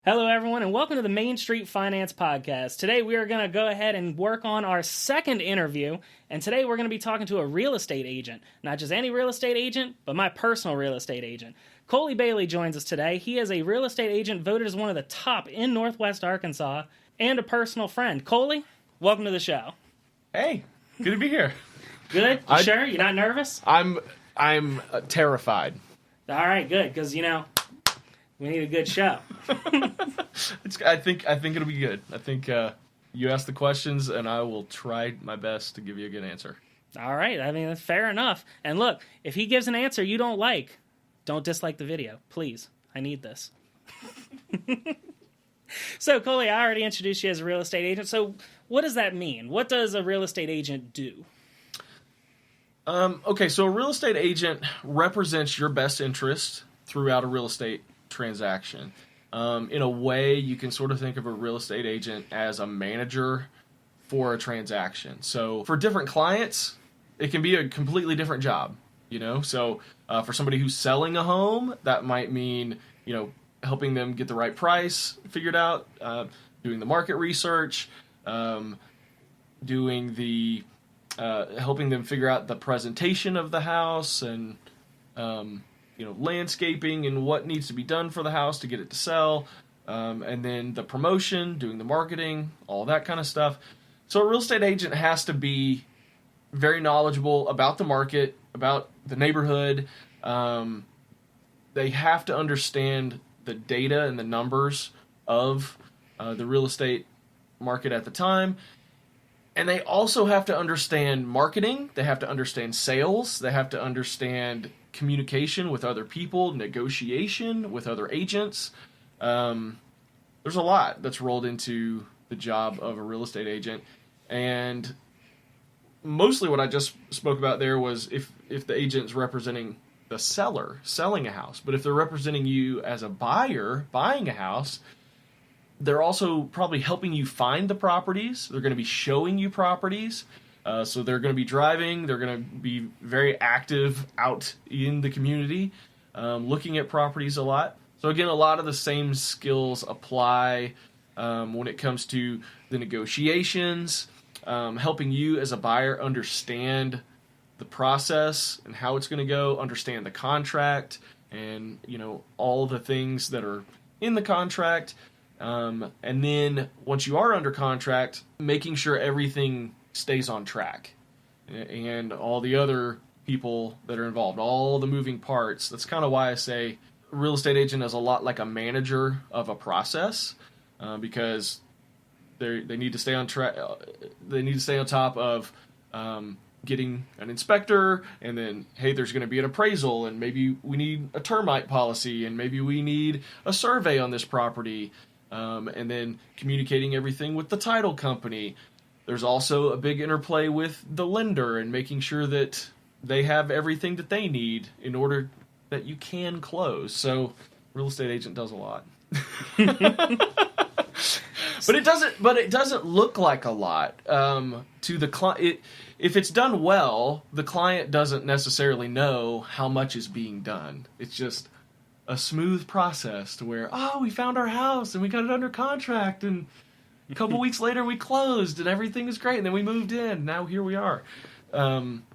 Hello, everyone, and welcome to the Main Street Finance Podcast. Today, we are going to go ahead and work on our second interview, and today we're going to be talking to a real estate agent. Not just any real estate agent, but my personal real estate agent. Colley Bailey joins us today. He is a real estate agent voted as one of the top in Northwest Arkansas, and a personal friend. Colley, welcome to the show. Hey, good to be here. Good? You sure? You're not nervous? I'm terrified. All right, good, because, we need a good show. I think it'll be good. I think you ask the questions, and I will try my best to give you a good answer. All right. I mean, that's fair enough. And look, if he gives an answer you don't like, don't dislike the video. Please. I need this. So, Colley, I already introduced you as a real estate agent. So what does that mean? What does a real estate agent do? Okay, so a real estate agent represents your best interest throughout a real estate transaction. In a way, you can sort of think of a real estate agent as a manager for a transaction. So for different clients, it can be a completely different job, So for somebody who's selling a home, that might mean, helping them get the right price figured out, doing the market research, doing the helping them figure out the presentation of the house and landscaping and what needs to be done for the house to get it to sell, and then the promotion, doing the marketing, all that kind of stuff. So a real estate agent has to be very knowledgeable about the market, about the neighborhood. They have to understand the data and the numbers of the real estate market at the time. And they also have to understand marketing. They have to understand sales. They have to understand communication with other people, negotiation with other agents. There's a lot that's rolled into the job of a real estate agent. And mostly what I just spoke about there was if the agent's representing the seller selling a house. But if they're representing you as a buyer buying a house, they're also probably helping you find the properties. They're going to be showing you properties. So they're going to be driving. They're going to be very active out in the community, looking at properties a lot. So again, a lot of the same skills apply when it comes to the negotiations, helping you as a buyer understand the process and how it's going to go, understand the contract, and all the things that are in the contract. And then once you are under contract, making sure everything stays on track and all the other people that are involved, all the moving parts. That's kind of why I say a real estate agent is a lot like a manager of a process, because they need to stay on track. They need to stay on top of getting an inspector, and then, hey, there's going to be an appraisal, and maybe we need a termite policy, and maybe we need a survey on this property. And then communicating everything with the title company. There's also a big interplay with the lender and making sure that they have everything that they need in order that you can close. So, real estate agent does a lot. But it doesn't look like a lot to the client. If it's done well, the client doesn't necessarily know how much is being done. It's just a smooth process to where, we found our house and we got it under contract, and a couple weeks later we closed and everything was great, and then we moved in. Now here we are.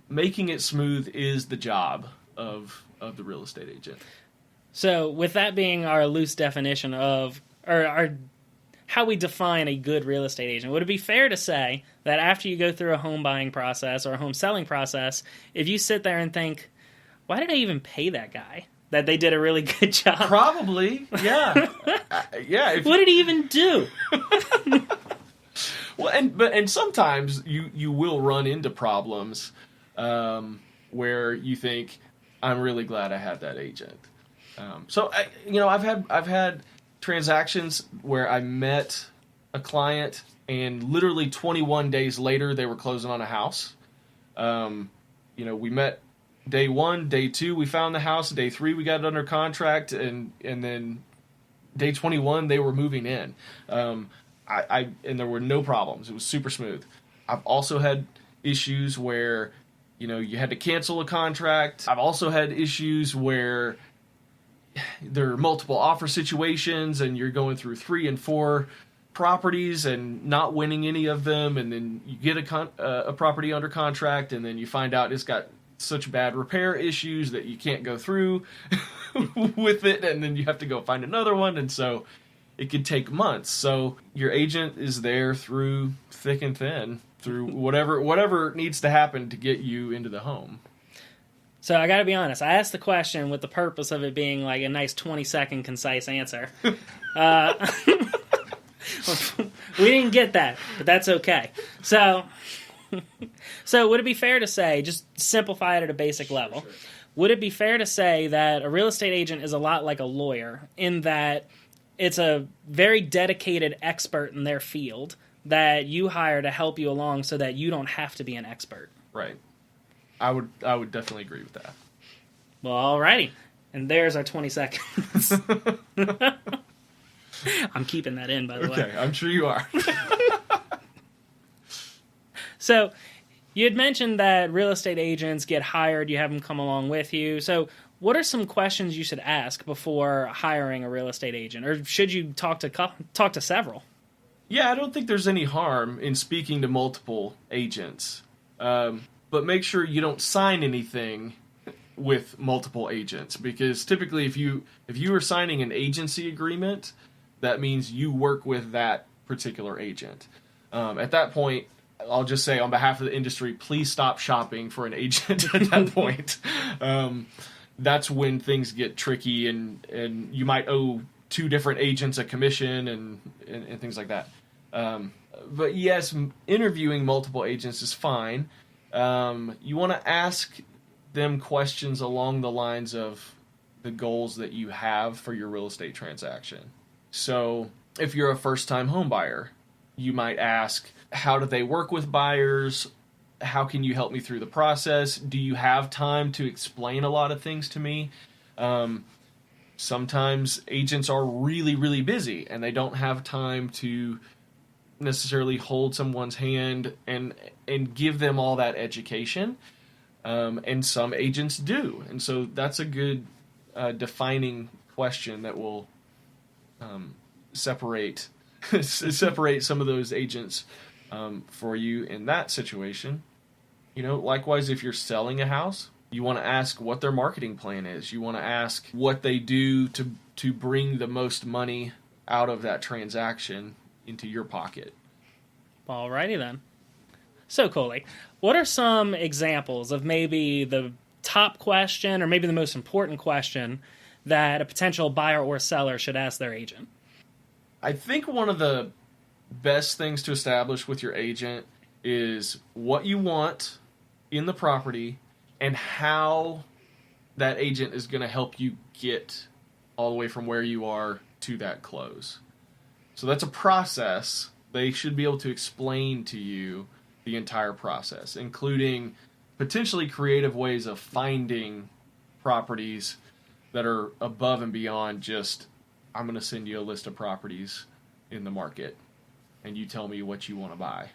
Making it smooth is the job of the real estate agent. So with that being our loose definition of, or our how we define a good real estate agent, would it be fair to say that after you go through a home buying process or a home selling process, if you sit there and think, why did I even pay that guy? That they did a really good job. Probably, yeah, yeah. What did he even do? Well, and sometimes you will run into problems where you think, I'm really glad I had that agent. So I've had transactions where I met a client and literally 21 days later they were closing on a house. We met. Day 1, day 2, we found the house. Day 3, we got it under contract, and then day 21, they were moving in. And there were no problems. It was super smooth. I've also had issues where, you had to cancel a contract. I've also had issues where there are multiple offer situations and you're going through 3 and 4 properties and not winning any of them, and then you get a property under contract and then you find out it's got such bad repair issues that you can't go through with it, and then you have to go find another one, and so it could take months. So your agent is there through thick and thin, through whatever needs to happen to get you into the home. So I got to be honest, I asked the question with the purpose of it being like a nice 20-second concise answer. We didn't get that, but that's okay. So would it be fair to say, just simplify it at a basic level, Sure. Would it be fair to say that a real estate agent is a lot like a lawyer in that it's a very dedicated expert in their field that you hire to help you along so that you don't have to be an expert? Right. I would definitely agree with that. Well, alrighty. And there's our 20 seconds. I'm keeping that in, by the way. Okay, I'm sure you are. So, you had mentioned that real estate agents get hired, you have them come along with you. So, what are some questions you should ask before hiring a real estate agent? Or should you talk to several? Yeah, I don't think there's any harm in speaking to multiple agents. But make sure you don't sign anything with multiple agents, because typically if you are signing an agency agreement, that means you work with that particular agent. At that point, I'll just say on behalf of the industry, please stop shopping for an agent at that point. That's when things get tricky, and you might owe 2 different agents a commission and things like that. But yes, interviewing multiple agents is fine. You want to ask them questions along the lines of the goals that you have for your real estate transaction. So if you're a first-time home buyer, you might ask, how do they work with buyers? How can you help me through the process? Do you have time to explain a lot of things to me? Sometimes agents are really, really busy and they don't have time to necessarily hold someone's hand and give them all that education. And some agents do. And so that's a good defining question that will separate some of those agents for you in that situation. You know, likewise, if you're selling a house, you want to ask what their marketing plan is. You want to ask what they do to bring the most money out of that transaction into your pocket. Alrighty then. So, Colley, what are some examples of maybe the top question or maybe the most important question that a potential buyer or seller should ask their agent? I think one of the best things to establish with your agent is what you want in the property and how that agent is going to help you get all the way from where you are to that close. So that's a process. They should be able to explain to you the entire process, including potentially creative ways of finding properties that are above and beyond just, I'm going to send you a list of properties in the market and you tell me what you want to buy.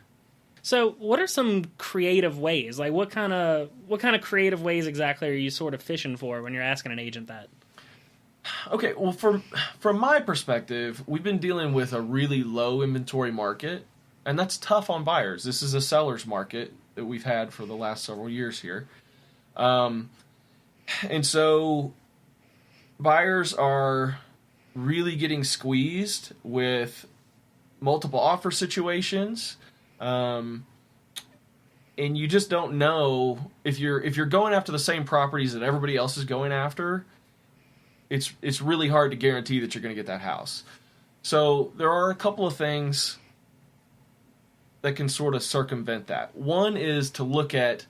So what are some creative ways? Like what kind of creative ways exactly are you sort of fishing for when you're asking an agent that? Okay, well, from my perspective, we've been dealing with a really low inventory market, and that's tough on buyers. This is a seller's market that we've had for the last several years here. And so buyers are really getting squeezed with multiple offer situations. And you just don't know if you're going after the same properties that everybody else is going after. It's really hard to guarantee that you're going to get that house. So there are a couple of things that can sort of circumvent that. One is to look at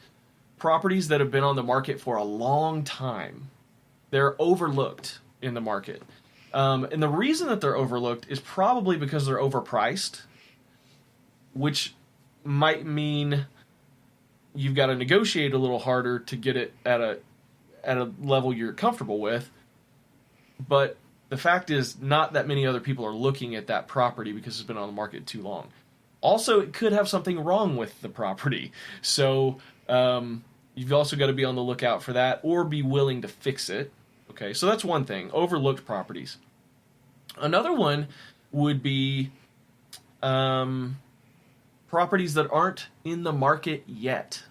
properties that have been on the market for a long time. They're overlooked in the market. And the reason that they're overlooked is probably because they're overpriced, which might mean you've got to negotiate a little harder to get it at a level you're comfortable with. But the fact is, not that many other people are looking at that property because it's been on the market too long. Also, it could have something wrong with the property. So you've also got to be on the lookout for that or be willing to fix it. Okay, so that's one thing, overlooked properties. Another one would be properties that aren't in the market yet.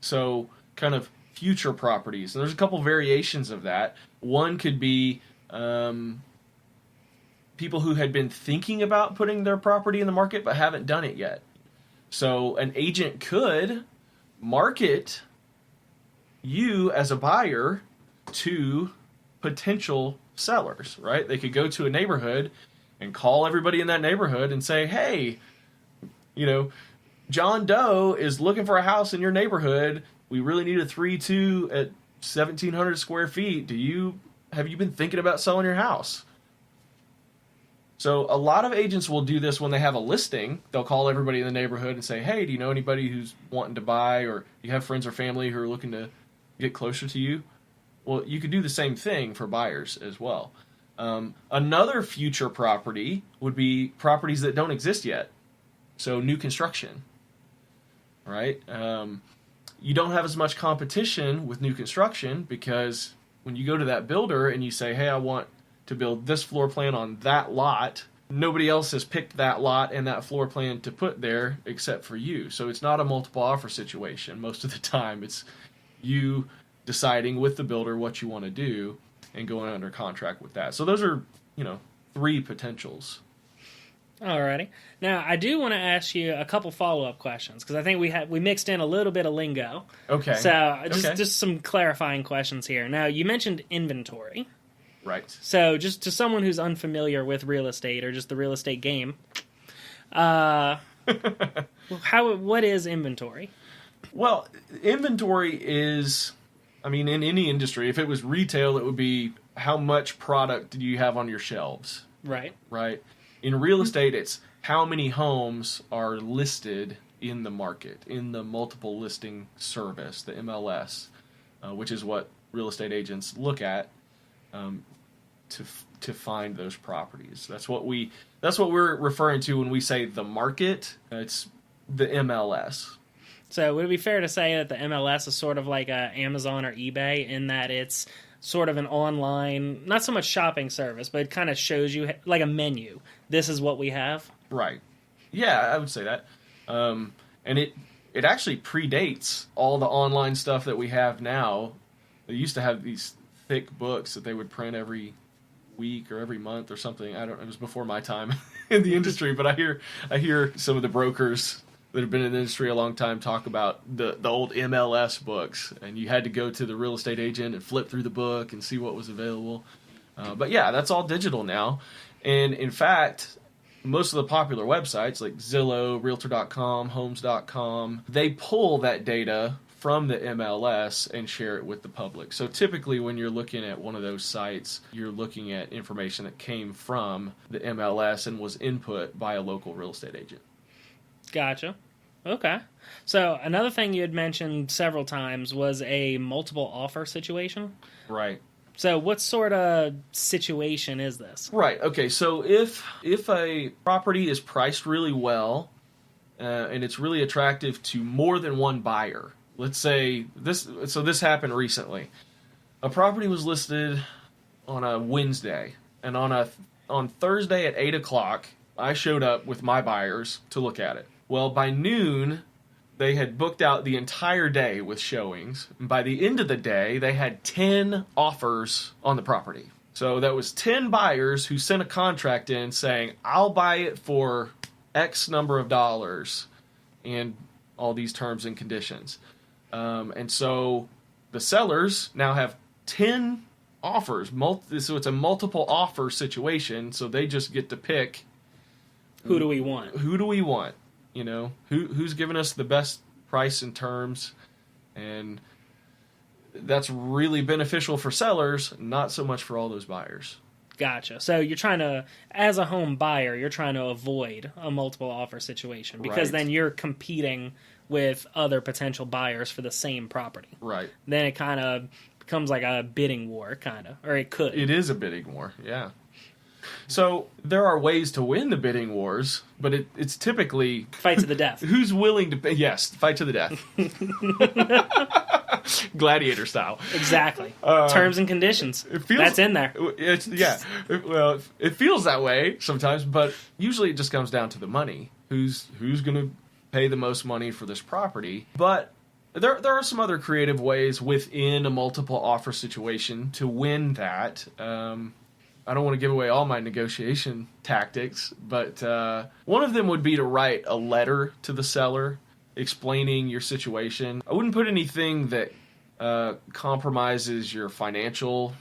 So kind of future properties. And there's a couple variations of that. One could be people who had been thinking about putting their property in the market but haven't done it yet. So an agent could market you as a buyer to potential sellers, right? They could go to a neighborhood and call everybody in that neighborhood and say, hey, John Doe is looking for a house in your neighborhood. We really need a 3-2 at 1,700 square feet. Have you been thinking about selling your house? So a lot of agents will do this when they have a listing. They'll call everybody in the neighborhood and say, hey, do you know anybody who's wanting to buy, or you have friends or family who are looking to get closer to you? Well, you could do the same thing for buyers as well. Another future property would be properties that don't exist yet. So new construction, right? You don't have as much competition with new construction because when you go to that builder and you say, hey, I want to build this floor plan on that lot, nobody else has picked that lot and that floor plan to put there except for you. So it's not a multiple offer situation. Most of the time it's you deciding with the builder what you want to do and going under contract with that. So those are, 3 potentials. Alrighty. Now, I do want to ask you a couple follow-up questions, because I think we mixed in a little bit of lingo. Okay. So, just some clarifying questions here. Now, you mentioned inventory. Right. So, just to someone who's unfamiliar with real estate or just the real estate game, what is inventory? Well, inventory is, in any industry, if it was retail, it would be how much product do you have on your shelves. Right. Right. In real estate, it's how many homes are listed in the market, in the multiple listing service, the MLS, which is what real estate agents look at to find those properties. That's what we're referring to when we say the market. It's the MLS. So would it be fair to say that the MLS is sort of like Amazon or eBay in that it's sort of an online, not so much shopping service, but it kind of shows you like a menu. This is what we have. Right. Yeah, I would say that. And it actually predates all the online stuff that we have now. They used to have these thick books that they would print every week or every month or something. It was before my time in the industry, but I hear some of the brokers that have been in the industry a long time talk about the old MLS books, and you had to go to the real estate agent and flip through the book and see what was available. But yeah, that's all digital now. And in fact, most of the popular websites like Zillow, Realtor.com, Homes.com, they pull that data from the MLS and share it with the public. So typically when you're looking at one of those sites, you're looking at information that came from the MLS and was input by a local real estate agent. Gotcha. Okay. So another thing you had mentioned several times was a multiple offer situation. Right. So what sort of situation is this? Right. Okay. So if a property is priced really well and it's really attractive to more than one buyer, let's say this. So this happened recently. A property was listed on a Wednesday, and on Thursday at 8:00, I showed up with my buyers to look at it. Well, by noon, they had booked out the entire day with showings. And by the end of the day, they had 10 offers on the property. So that was 10 buyers who sent a contract in saying, I'll buy it for X number of dollars and all these terms and conditions. And so the sellers now have 10 offers. So it's a multiple offer situation. So they just get to pick. Who do we want? Who do we want? Who's giving us the best price and terms, and that's really beneficial for sellers, not so much for all those buyers. Gotcha. So you're trying to, as a home buyer, you're trying to avoid a multiple offer situation because then you're competing with other potential buyers for the same property. Right. Then it kind of becomes like a bidding war, or it could. It is a bidding war, yeah. So there are ways to win the bidding wars, but it's typically fight to the death. Who's willing to pay? Yes, fight to the death. Gladiator style. Exactly. Terms and conditions. That's in there. Well, it feels that way sometimes, but usually it just comes down to the money. Who's going to pay the most money for this property? But there are some other creative ways within a multiple offer situation to win that. I don't want to give away all my negotiation tactics, but one of them would be to write a letter to the seller explaining your situation. I wouldn't put anything that compromises your financial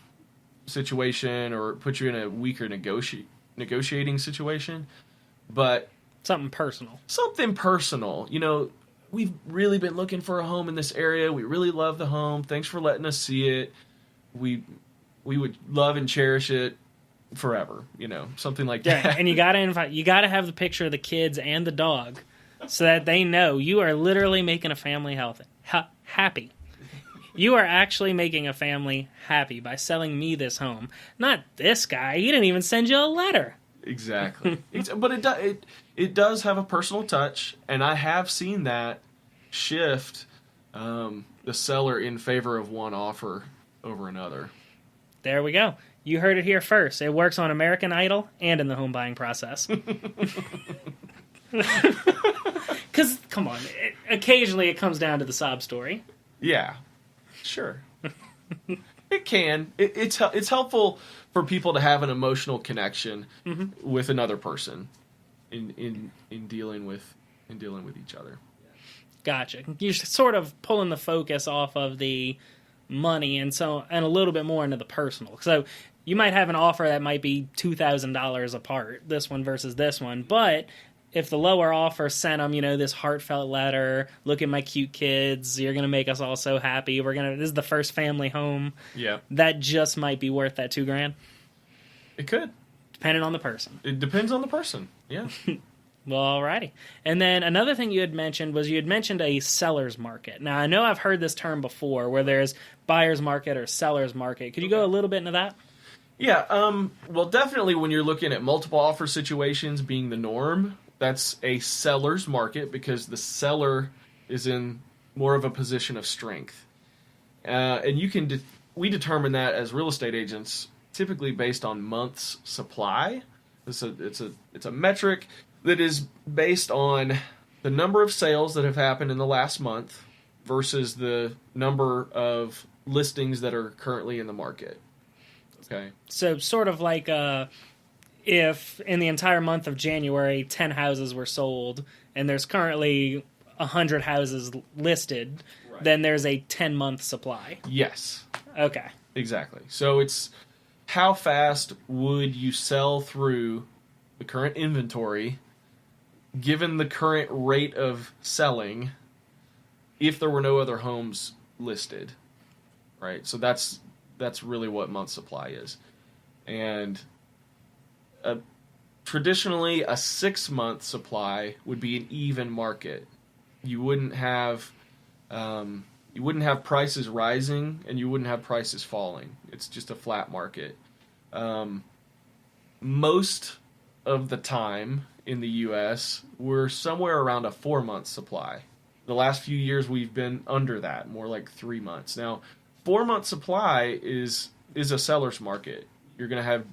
situation or puts you in a weaker negotiating situation, but something personal. Something personal. You know, we've really been looking for a home in this area. We really love the home. Thanks for letting us see it. We would love and cherish it forever, you know, something like that. Yeah, and you gotta have the picture of the kids and the dog so that they know you are literally making a family happy. You are actually making a family happy by selling me this home. Not this guy. He didn't even send you a letter. Exactly. But it does have a personal touch, and I have seen that shift the seller in favor of one offer over another. There we go. You heard it here first. It works on American Idol and in the home buying process. Because, come on, occasionally it comes down to the sob story. Yeah, sure. It can. It's helpful for people to have an emotional connection with another person in dealing with each other. Gotcha. You're sort of pulling the focus off of the money and a little bit more into the personal. So you might have an offer that might be $2,000 apart, this one versus this one, but if the lower offer sent them, you know, this heartfelt letter, look at my cute kids, you're going to make us all so happy, this is the first family home. Yeah. That just might be worth that $2,000. It could. Depending on the person. It depends on the person. Yeah. Well, alrighty. And then another thing you had mentioned was a seller's market. Now, I know I've heard this term before where there's buyer's market or seller's market. Could you go a little bit into that? Yeah. Well, definitely when you're looking at multiple offer situations being the norm, that's a seller's market because the seller is in more of a position of strength. And we determine that as real estate agents typically based on months supply. It's a metric that is based on the number of sales that have happened in the last month versus the number of listings that are currently in the market. Okay. So sort of like if in the entire month of January 10 houses were sold and there's currently 100 houses listed, right, then there's a 10-month supply. Yes. Okay. Exactly. So it's how fast would you sell through the current inventory given the current rate of selling if there were no other homes listed, right? So that's really what month supply is. And traditionally a 6-month supply would be an even market. You wouldn't have prices rising and you wouldn't have prices falling. It's just a flat market. Most of the time in the U.S., we're somewhere around a 4-month supply. The last few years we've been under that, more like 3 months. Now, 4-month supply is a seller's market. You're going to have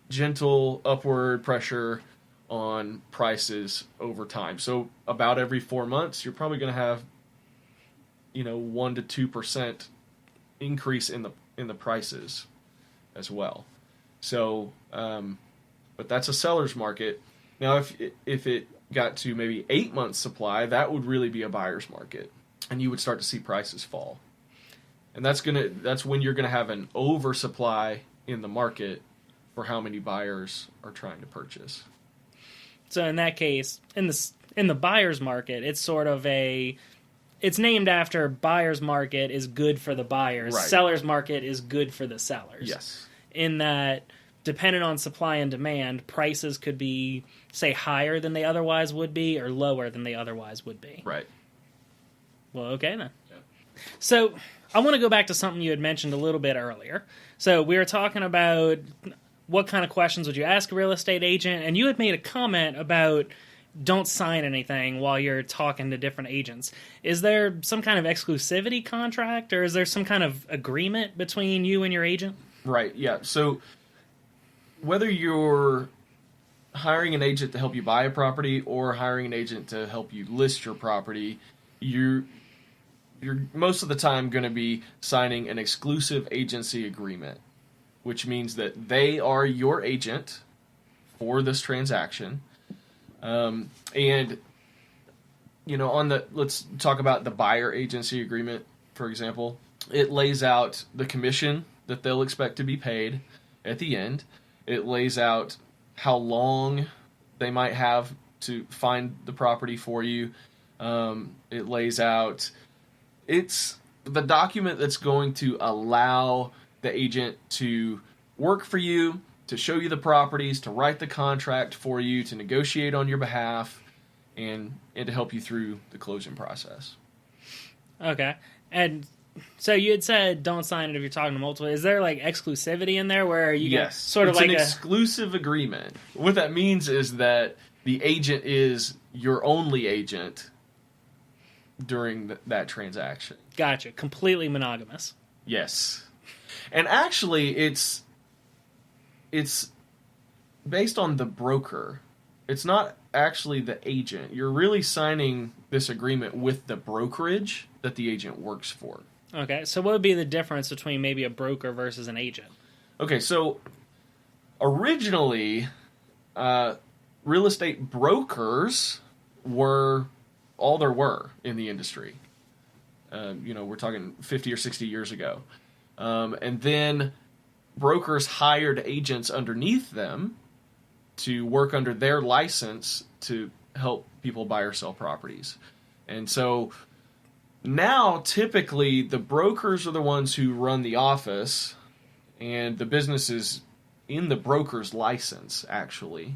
gentle upward pressure on prices over time. So about every 4 months, you're probably going to have 1% to 2% increase in the prices as well. So, but that's a seller's market. Now, if it got to maybe 8 months supply, that would really be a buyer's market, and you would start to see prices fall. And that's when you're gonna have an oversupply in the market for how many buyers are trying to purchase. So in that case, in the buyer's market, it's sort of it's named after buyer's market is good for the buyers. Right. Seller's market is good for the sellers. Yes. In that, depending on supply and demand, prices could be, say, higher than they otherwise would be or lower than they otherwise would be. Right. Well, okay then. Yeah. So I want to go back to something you had mentioned a little bit earlier. So we were talking about what kind of questions would you ask a real estate agent, and you had made a comment about don't sign anything while you're talking to different agents. Is there some kind of exclusivity contract, or is there some kind of agreement between you and your agent? Right, yeah. So whether you're hiring an agent to help you buy a property or hiring an agent to help you list your property, you're most of the time going to be signing an exclusive agency agreement, which means that they are your agent for this transaction. And, you know, let's talk about the buyer agency agreement, for example. It lays out the commission that they'll expect to be paid at the end. It lays out how long they might have to find the property for you. It lays out, it's the document that's going to allow the agent to work for you, to show you the properties, to write the contract for you, to negotiate on your behalf, and to help you through the closing process. Okay. And so you had said don't sign it if you're talking to multiple. Is there like exclusivity in there where you get sort of it's like an exclusive agreement? What that means is that the agent is your only agent during that transaction. Gotcha. Completely monogamous. Yes. And actually, it's based on the broker. It's not actually the agent. You're really signing this agreement with the brokerage that the agent works for. Okay, so what would be the difference between maybe a broker versus an agent? Okay, so originally, real estate brokers were all there were in the industry. We're talking 50 or 60 years ago. And then brokers hired agents underneath them to work under their license to help people buy or sell properties. And so now, typically, the brokers are the ones who run the office, and the business is in the broker's license, actually.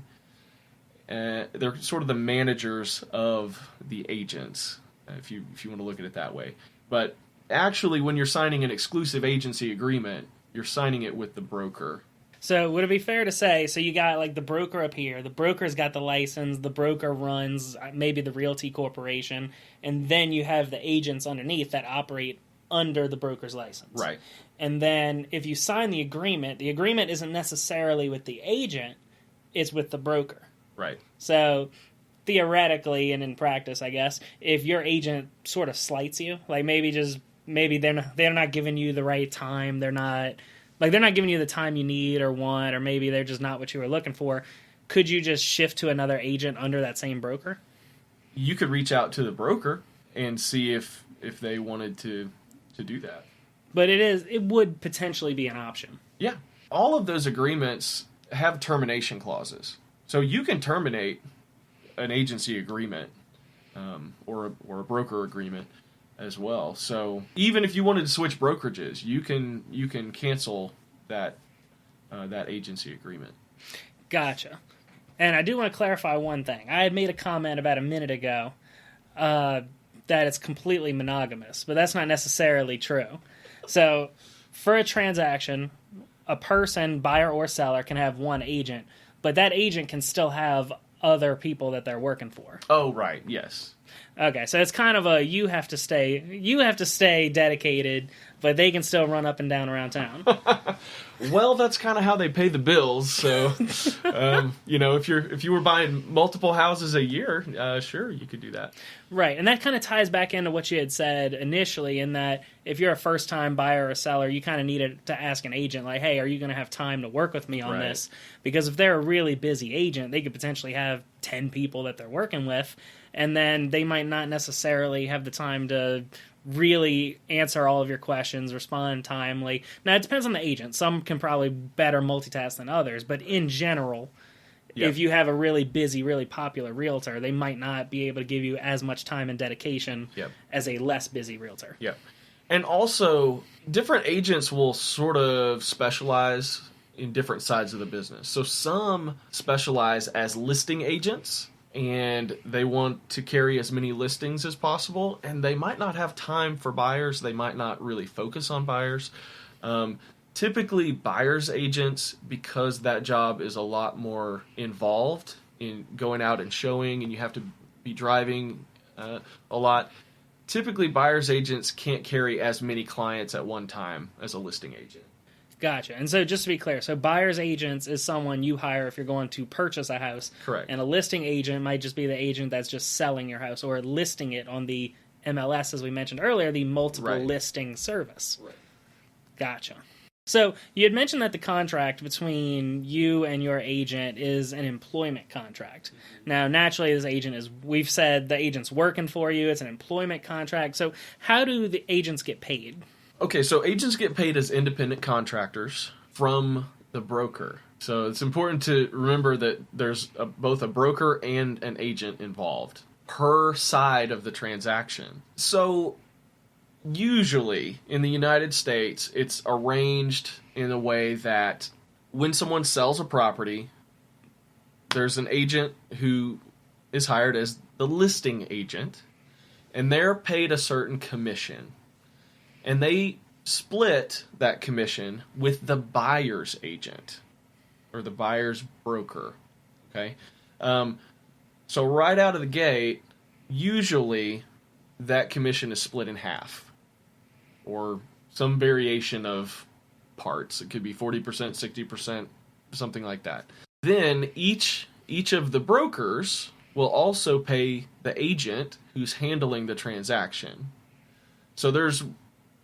They're sort of the managers of the agents, if you want to look at it that way. But actually, when you're signing an exclusive agency agreement, you're signing it with the broker. So would it be fair to say, so you got like the broker up here, the broker's got the license, the broker runs maybe the realty corporation, and then you have the agents underneath that operate under the broker's license. Right. And then if you sign the agreement isn't necessarily with the agent, it's with the broker. Right. So theoretically and in practice, I guess, if your agent sort of slights you, like maybe they're not giving you the right time, they're not giving you the time you need or want, or maybe they're just not what you were looking for, could you just shift to another agent under that same broker? You could reach out to the broker and see if they wanted to do that. But it would potentially be an option. Yeah. All of those agreements have termination clauses. So you can terminate an agency agreement or a broker agreement as well. So even if you wanted to switch brokerages, you can cancel that agency agreement. Gotcha. And I do want to clarify one thing. I had made a comment about a minute ago that it's completely monogamous, but that's not necessarily true. So for a transaction, a person, buyer or seller, can have one agent, but that agent can still have other people that they're working for. Oh, right. Yes. Okay, so it's kind of you have to stay dedicated, but they can still run up and down around town. Well, that's kind of how they pay the bills. So, if you were buying multiple houses a year, sure, you could do that. Right, and that kind of ties back into what you had said initially, in that if you're a first-time buyer or seller, you kind of needed to ask an agent, like, hey, are you going to have time to work with me on this? Because if they're a really busy agent, they could potentially have 10 people that they're working with, and then they might not necessarily have the time to really answer all of your questions, respond timely. Now, it depends on the agent. Some can probably better multitask than others, but in general, if you have a really busy, really popular realtor, they might not be able to give you as much time and dedication as a less busy realtor. Yeah. And also, different agents will sort of specialize in different sides of the business. So some specialize as listing agents, and they want to carry as many listings as possible, and they might not have time for buyers. They might not really focus on buyers. Typically, buyer's agents, because that job is a lot more involved in going out and showing, and you have to be driving a lot. Typically, buyer's agents can't carry as many clients at one time as a listing agent. Gotcha. And so just to be clear, so buyer's agents is someone you hire if you're going to purchase a house. Correct. And a listing agent might just be the agent that's just selling your house or listing it on the MLS, as we mentioned earlier, the multiple listing service. Right. Gotcha. So you had mentioned that the contract between you and your agent is an employment contract. Now, naturally, we've said the agent's working for you. It's an employment contract. So how do the agents get paid? Okay, so agents get paid as independent contractors from the broker. So it's important to remember that there's both a broker and an agent involved per side of the transaction. So usually in the United States, it's arranged in a way that when someone sells a property, there's an agent who is hired as the listing agent, and they're paid a certain commission. And they split that commission with the buyer's agent or the buyer's broker. Okay? So right out of the gate, usually that commission is split in half or some variation of parts. It could be 40%, 60%, something like that. Then each of the brokers will also pay the agent who's handling the transaction. So there's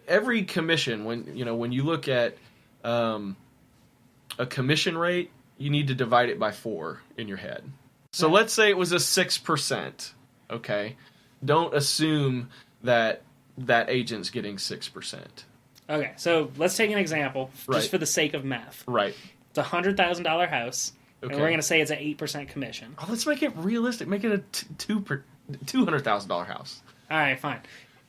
every commission, when you look at a commission rate, you need to divide it by 4 in your head. So let's say it was a 6%. Okay, don't assume that agent's getting 6%. Okay, so let's take an example, just for the sake of math. Right. It's a $100,000 house, okay. and we're going to say it's an 8% commission. Oh, let's make it realistic. Make it a $200,000 house. All right, fine.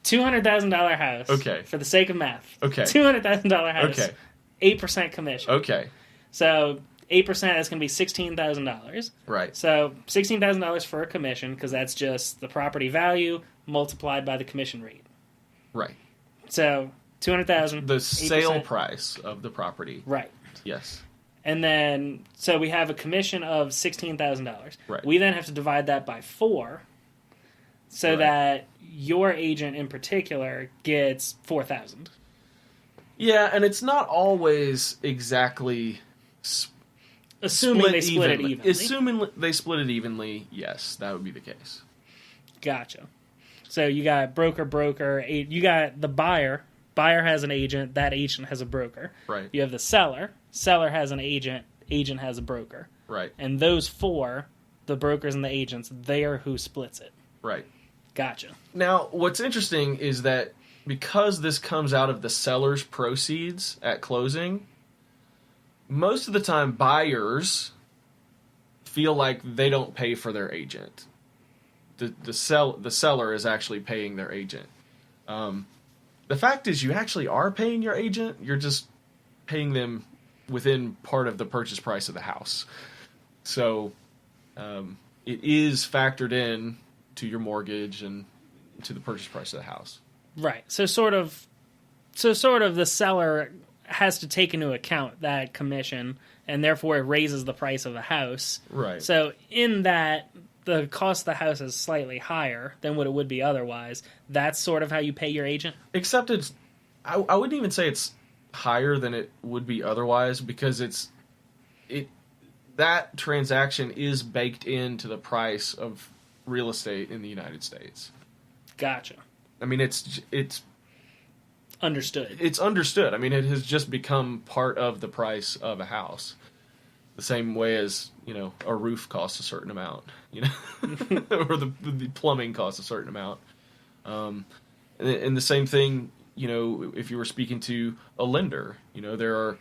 $200,000 house. Okay. For the sake of math. Okay. $200,000 house. Okay. 8% commission. Okay. So 8%, that's going to be $16,000. Right. So $16,000 for a commission, because that's just the property value multiplied by the commission rate. Right. So $200,000. The sale price of the property. Right. Yes. And then, so we have a commission of $16,000. Right. We then have to divide that by 4, so that your agent in particular gets $4,000. Yeah, and it's not always exactly assuming they split it evenly. Assuming they split it evenly, yes, that would be the case. Gotcha. So you got broker, you got the buyer. Buyer has an agent, that agent has a broker. Right. You have the seller has an agent has a broker. Right. And those 4, the brokers and the agents, they're who splits it. Right. Gotcha. Now, what's interesting is that because this comes out of the seller's proceeds at closing, most of the time buyers feel like they don't pay for their agent. The seller is actually paying their agent. The fact is, you actually are paying your agent. You're just paying them within part of the purchase price of the house. So it is factored in to your mortgage and to the purchase price of the house. Right. So sort of the seller has to take into account that commission, and therefore it raises the price of the house. Right. So in that, the cost of the house is slightly higher than what it would be otherwise. That's sort of how you pay your agent? Except I wouldn't even say it's higher than it would be otherwise, because that transaction is baked into the price of real estate in the United States. Gotcha. I mean, it's understood. It's understood. I mean, it has just become part of the price of a house. The same way as, a roof costs a certain amount, or the plumbing costs a certain amount. And the same thing, if you were speaking to a lender, there are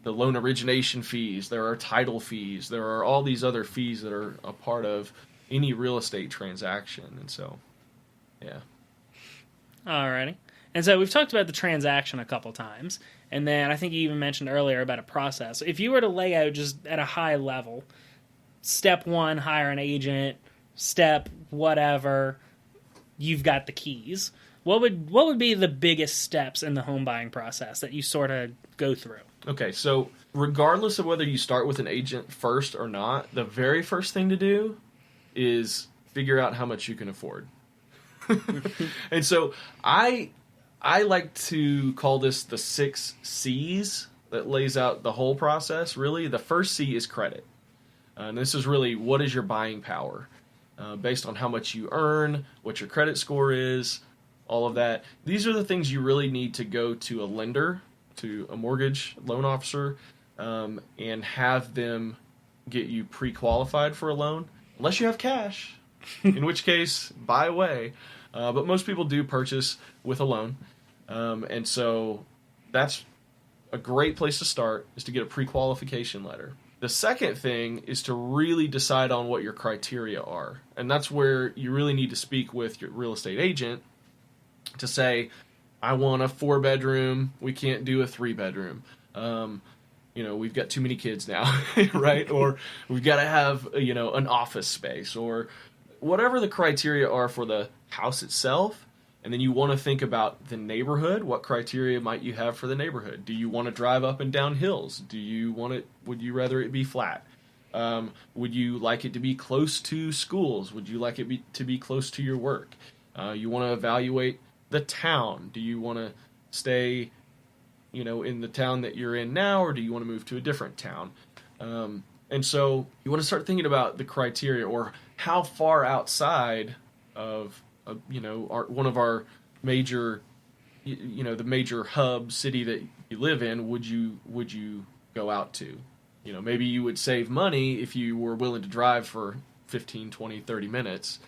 the loan origination fees, there are title fees, there are all these other fees that are a part of any real estate transaction. And so, yeah. Alrighty. And so we've talked about the transaction a couple times, and then I think you even mentioned earlier about a process. If you were to lay out just at a high level, step 1, hire an agent, step whatever, you've got the keys. What would be the biggest steps in the home buying process that you sort of go through? Okay, so regardless of whether you start with an agent first or not, the very first thing to do is figure out how much you can afford. And so I like to call this the 6 C's that lays out the whole process. Really, the first C is credit. And this is really, what is your buying power? Based on how much you earn, what your credit score is, all of that. These are the things you really need to go to a lender, to a mortgage loan officer, and have them get you pre-qualified for a loan. Unless you have cash, in which case, buy away. But most people do purchase with a loan. And so that's a great place to start, is to get a pre-qualification letter. The second thing is to really decide on what your criteria are. And that's where you really need to speak with your real estate agent to say, I want a 4-bedroom. We can't do a 3-bedroom. We've got too many kids now, right? Or we've got to have, an office space, or whatever the criteria are for the house itself. And then you want to think about the neighborhood. What criteria might you have for the neighborhood? Do you want to drive up and down hills? Would you rather it be flat? Would you like it to be close to schools? Would you like it to be close to your work? You want to evaluate the town. Do you want to stay, in the town that you're in now, or do you want to move to a different town? And so you want to start thinking about the criteria, or how far outside of one of our major, the major hub city that you live in, would you go out to? Maybe you would save money if you were willing to drive for 15, 20, 30 minutes.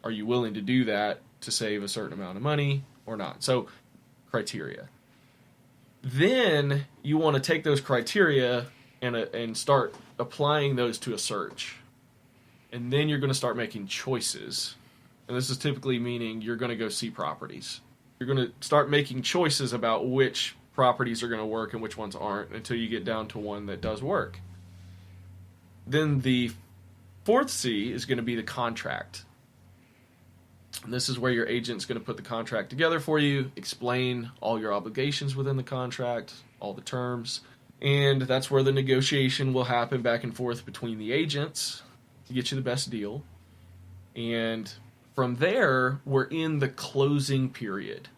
Are you willing to do that to save a certain amount of money or not? So, criteria. Then you want to take those criteria and start applying those to a search. And then you're going to start making choices. And this is typically meaning you're going to go see properties. You're going to start making choices about which properties are going to work and which ones aren't, until you get down to one that does work. Then the 4th C is going to be the contract. And this is where your agent's going to put the contract together for you, explain all your obligations within the contract, all the terms. And that's where the negotiation will happen back and forth between the agents to get you the best deal. And from there, we're in the closing period.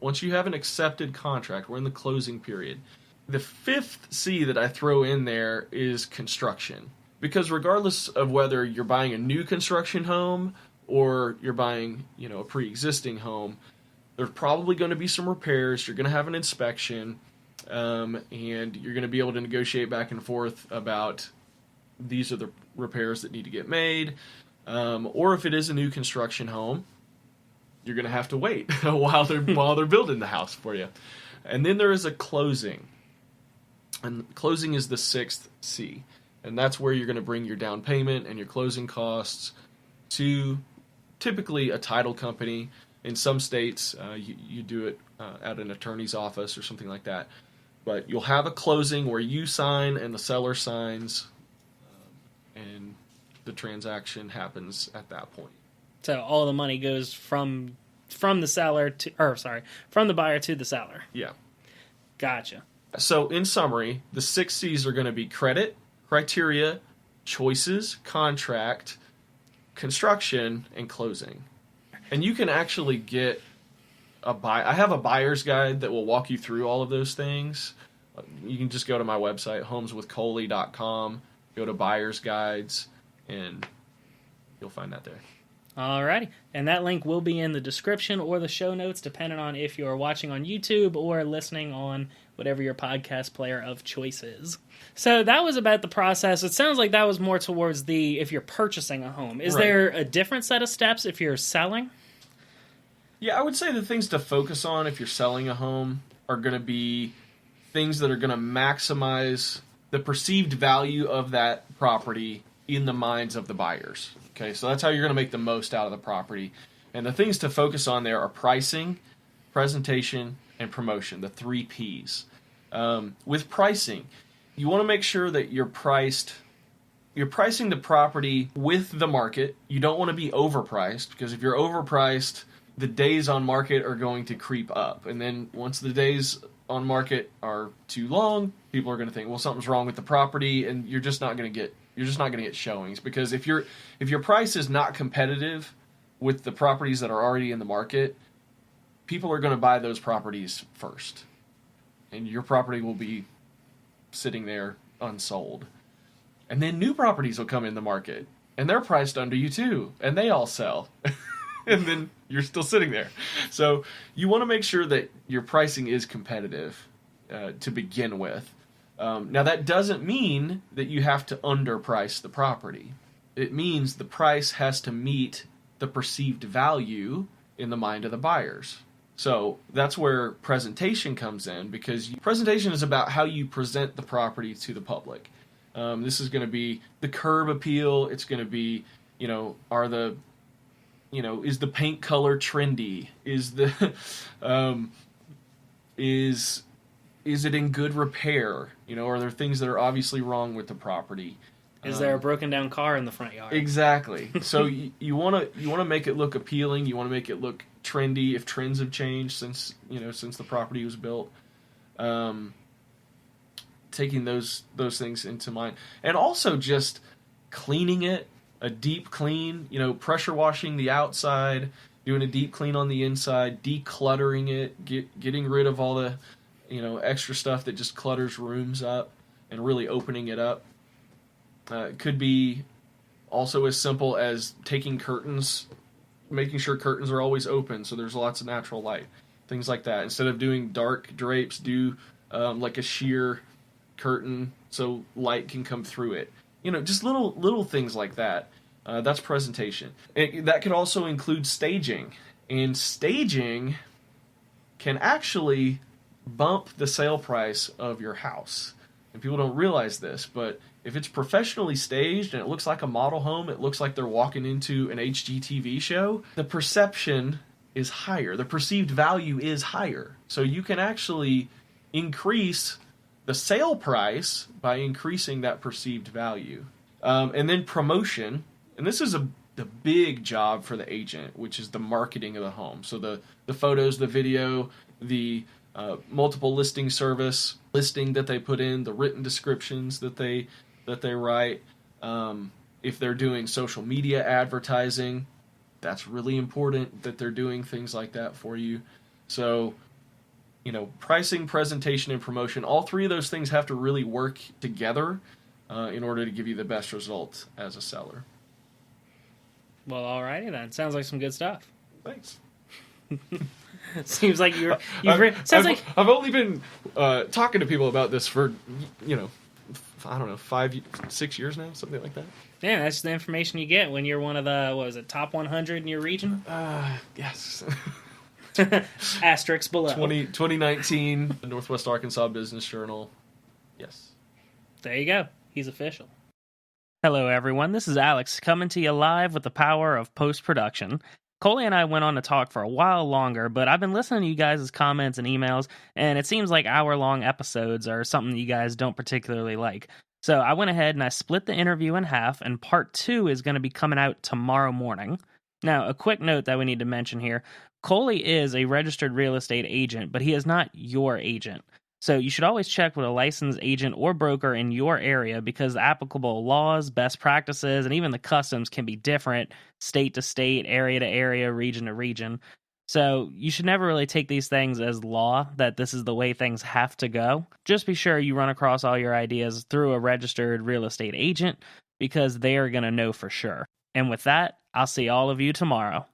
Once you have an accepted contract, we're in the closing period. The 5th C that I throw in there is construction. Because regardless of whether you're buying a new construction home or you're buying, a pre-existing home, there's probably going to be some repairs. You're going to have an inspection, and you're going to be able to negotiate back and forth about these are the repairs that need to get made. Or if it is a new construction home, you're going to have to wait while they're building the house for you. And then there is a closing. And closing is the 6th C. And that's where you're going to bring your down payment and your closing costs to typically a title company. In some states, you do it at an attorney's office or something like that. But you'll have a closing where you sign and the seller signs, and the transaction happens at that point. So all the money goes from the buyer to the seller. Yeah. Gotcha. So in summary, the 6 C's are going to be credit, criteria, choices, contract, construction, and closing. And you can actually get I have a buyer's guide that will walk you through all of those things. You can just go to my website, homeswithcolley.com, go to buyer's guides, and you'll find that there. Alrighty. And that link will be in the description or the show notes, depending on if you're watching on YouTube or listening on whatever your podcast player of choice is. So that was about the process. It sounds like that was more towards if you're purchasing a home. Is there a different set of steps if you're selling? Yeah, I would say the things to focus on if you're selling a home are going to be things that are going to maximize the perceived value of that property in the minds of the buyers. Okay, so that's how you're going to make the most out of the property. And the things to focus on there are pricing, presentation, and promotion, the 3 Ps. With pricing, you want to make sure that you're pricing the property with the market. You don't want to be overpriced, because if you're overpriced, the days on market are going to creep up. And then once the days on market are too long, people are going to think, well, something's wrong with the property, and you're just not going to get showings, because if your price is not competitive with the properties that are already in the market, people are going to buy those properties first, and your property will be sitting there unsold. And then new properties will come in the market, and they're priced under you too, and they all sell. And then you're still sitting there. So you want to make sure that your pricing is competitive to begin with. Now, that doesn't mean that you have to underprice the property. It means the price has to meet the perceived value in the mind of the buyers. So that's where presentation comes in, because presentation is about how you present the property to the public. This is going to be the curb appeal. It's going to be, is the paint color trendy? Is the is it in good repair? Are there things that are obviously wrong with the property? Is there a broken down car in the front yard? Exactly. So you want to make it look appealing. You want to make it look trendy. If trends have changed since the property was built, taking those things into mind, and also just cleaning it. A deep clean, pressure washing the outside, doing a deep clean on the inside, decluttering it, getting rid of all the, extra stuff that just clutters rooms up, and really opening it up. It could be also as simple as taking curtains, making sure curtains are always open so there's lots of natural light, things like that. Instead of doing dark drapes, do like a sheer curtain so light can come through it. Just little things like that. That's presentation. That could also include staging. And staging can actually bump the sale price of your house. And people don't realize this, but if it's professionally staged and it looks like a model home, it looks like they're walking into an HGTV show, the perception is higher. The perceived value is higher. So you can actually increase the sale price by increasing that perceived value. And then promotion, and this is the big job for the agent, which is the marketing of the home. So the photos, the video, the multiple listing service listing that they put in, the written descriptions that they write. If they're doing social media advertising, that's really important that they're doing things like that for you. So pricing, presentation, and promotion, all three of those things have to really work together in order to give you the best result as a seller. Well, alrighty then. Sounds like some good stuff. Thanks. Seems like I've only been talking to people about this for, I don't know, 5-6 years now, something like that. Yeah, that's the information you get when you're one of the, top 100 in your region? Yes. Asterisks below. 2019, the Northwest Arkansas Business Journal. Yes. There you go. He's official. Hello, everyone. This is Alex coming to you live with the power of post-production. Colley and I went on to talk for a while longer, but I've been listening to you guys' comments and emails, and it seems like hour-long episodes are something you guys don't particularly like. So I went ahead and I split the interview in half, and part 2 is going to be coming out tomorrow morning. Now, a quick note that we need to mention here. Colley is a registered real estate agent, but he is not your agent. So you should always check with a licensed agent or broker in your area, because the applicable laws, best practices, and even the customs can be different state to state, area to area, region to region. So you should never really take these things as law, that this is the way things have to go. Just be sure you run across all your ideas through a registered real estate agent, because they are going to know for sure. And with that, I'll see all of you tomorrow.